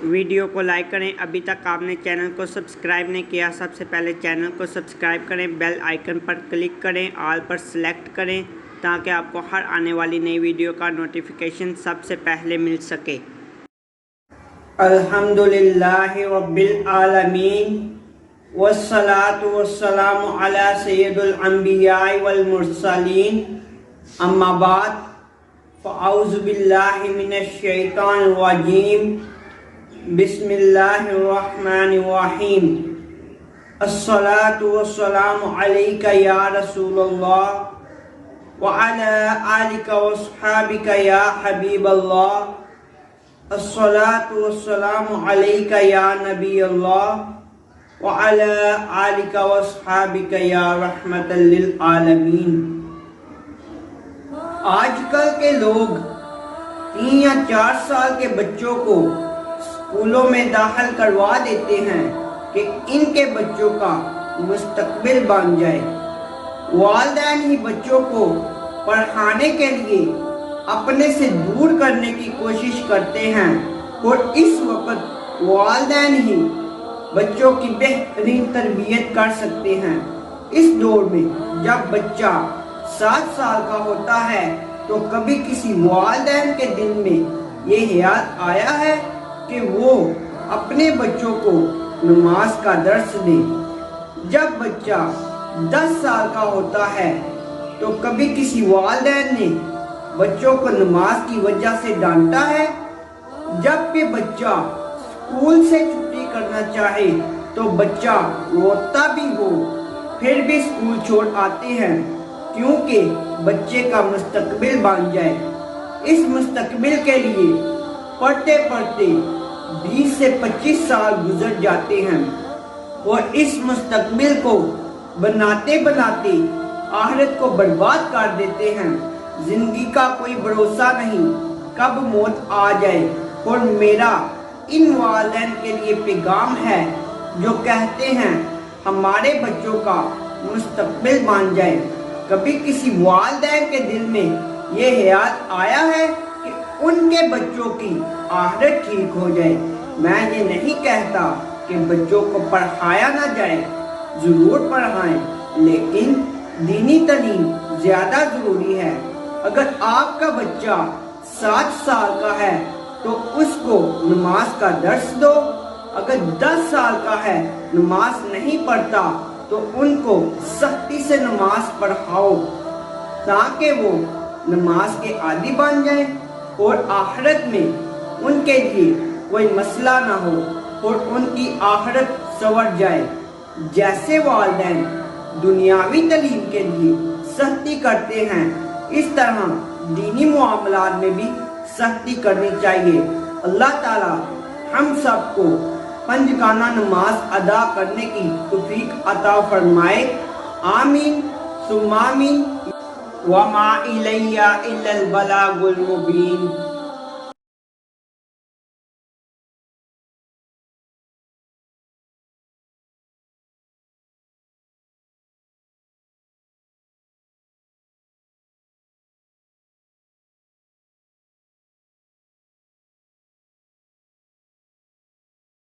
Video کو like کریں۔ ابھی تک آپ نے چینل کو سبسکرائب نہیں کیا، سب سے پہلے چینل کو سبسکرائب کریں، بیل آئیکن پر کلک کریں، آل پر سلیکٹ کریں تاکہ آپ کو ہر آنے والی نئی ویڈیو کا نوٹیفیکیشن سب سے پہلے مل سکے۔ الحمدللہ رب العالمین والصلاة والسلام علی سید الانبیاء والمرسلین، اما بعد فاعوذ باللہ من الشیطان الرجیم، بسم اللہ الرحمن الرحیم۔ الصلاة والسلام علیک یا رسول اللہ وعلی آلک واصحابک یا حبیب اللہ۔ الصلاة والسلام علیک یا نبی اللہ وعلی آلک واصحابک یا رحمت للعالمین۔ آج کل کے لوگ 3 یا 4 سال کے بچوں کو اسکولوں میں داخل کروا دیتے ہیں کہ ان کے بچوں کا مستقبل بن جائے۔ والدین ہی بچوں کو پڑھانے کے لیے اپنے سے دور کرنے کی کوشش کرتے ہیں، اور اس وقت والدین ہی بچوں کی بہترین تربیت کر سکتے ہیں۔ اس دور میں جب بچہ 7 سال کا ہوتا ہے تو کبھی کسی والدین کے دل میں یہ خیال آیا ہے کہ وہ اپنے بچوں کو نماز کا درس دے؟ جب بچہ 10 سال کا ہوتا ہے تو کبھی کسی والدین نے بچوں کو نماز کی وجہ سے ڈانٹا ہے؟ جب بھی بچہ اسکول سے چھٹی کرنا چاہے تو بچہ روتا بھی ہو پھر بھی اسکول چھوڑ آتے ہیں، کیونکہ بچے کا مستقبل بن جائے۔ اس مستقبل کے لیے پڑھتے پڑھتے 20 سے 25 سال گزر جاتے ہیں، اور اس مستقبل کو بناتے بناتے آخرت کو برباد کر دیتے ہیں۔ زندگی کا کوئی بھروسہ نہیں، کب موت آ جائے۔ اور میرا ان والدین کے لیے پیغام ہے جو کہتے ہیں ہمارے بچوں کا مستقبل بن جائے۔ کبھی کسی والدین کے دل میں یہ خیال آیا ہے کہ ان کے بچوں کی آخرت ٹھیک ہو جائے؟ میں یہ نہیں کہتا کہ بچوں کو پڑھایا نہ جائے، ضرور پڑھائیں، لیکن دینی تعلیم زیادہ ضروری ہے۔ اگر آپ کا بچہ 7 سال کا ہے تو اس کو نماز کا درس دو۔ اگر 10 سال کا ہے نماز نہیں پڑھتا تو ان کو سختی سے نماز پڑھاؤ تاکہ وہ نماز کے عادی بن جائیں اور آخرت میں ان کے لیے کوئی مسئلہ نہ ہو اور ان کی آخرت سنور جائے۔ جیسے والدین دنیاوی تعلیم کے لیے سختی کرتے ہیں، اس طرح دینی معاملات میں بھی سختی کرنی چاہیے۔ اللہ تعالی ہم سب کو 5 گانہ نماز ادا کرنے کی توفیق عطا فرمائے، آمین ثم آمین۔ وَمَا إِلَيَّ إِلَّا الْبَلَاغُ الْمُبِينُ۔